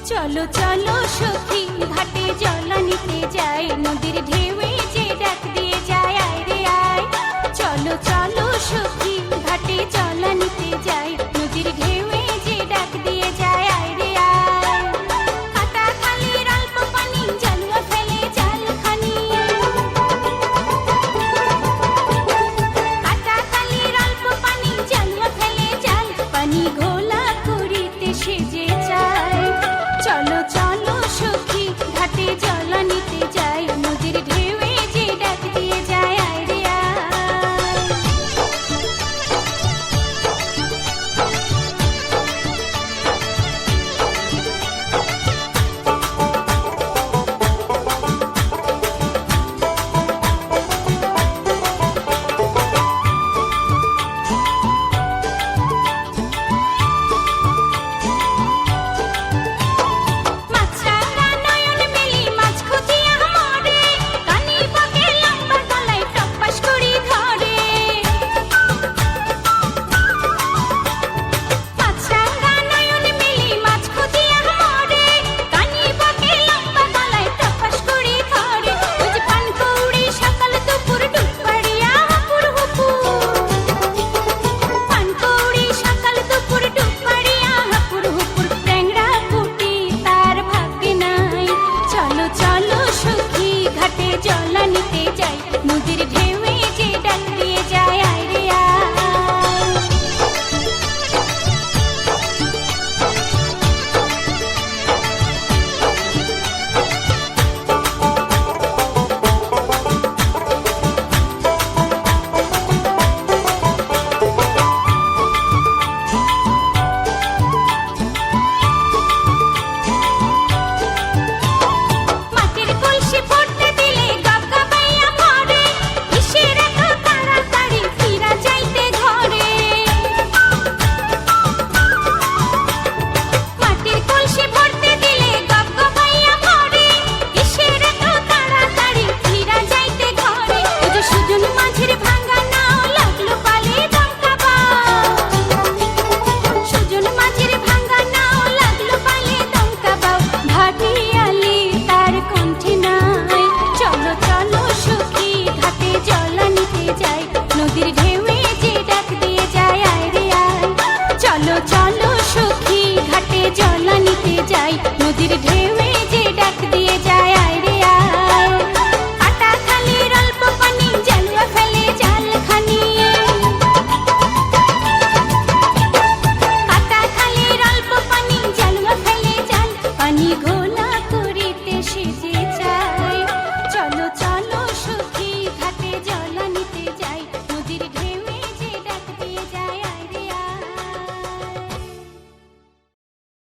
চলো চলো সখী ঘাটে জল নিতে যাই, নদীর ঢেউয়ে যে ডাক দিয়ে যায় আয় রে আয়। চলো চলো সখী ঘাটে জল নিতে যাই, নদীর ঢেউয়ে যে ডাক দিয়ে যায় আয় রে আয়। কাটা খালির অল্প পানি জালুয়া ফেলে জালখানি, কাটা খালির অল্প পানি জালুয়া ফেলে জাল, পানি ঘোলা করিতে সেজে চায়। চলো চলো সখী ঘাটে জল নিতে যাই, নদীর ঢেউয়ে যে ডাক দিয়ে যায় আয় রে আয়। নদীর ঢেউয়ে যে ডাক দিয়ে যায় আয় রে আয়। চলো চলো সখী ঘাটে জল নিতে যাই, নদীর ঢেউ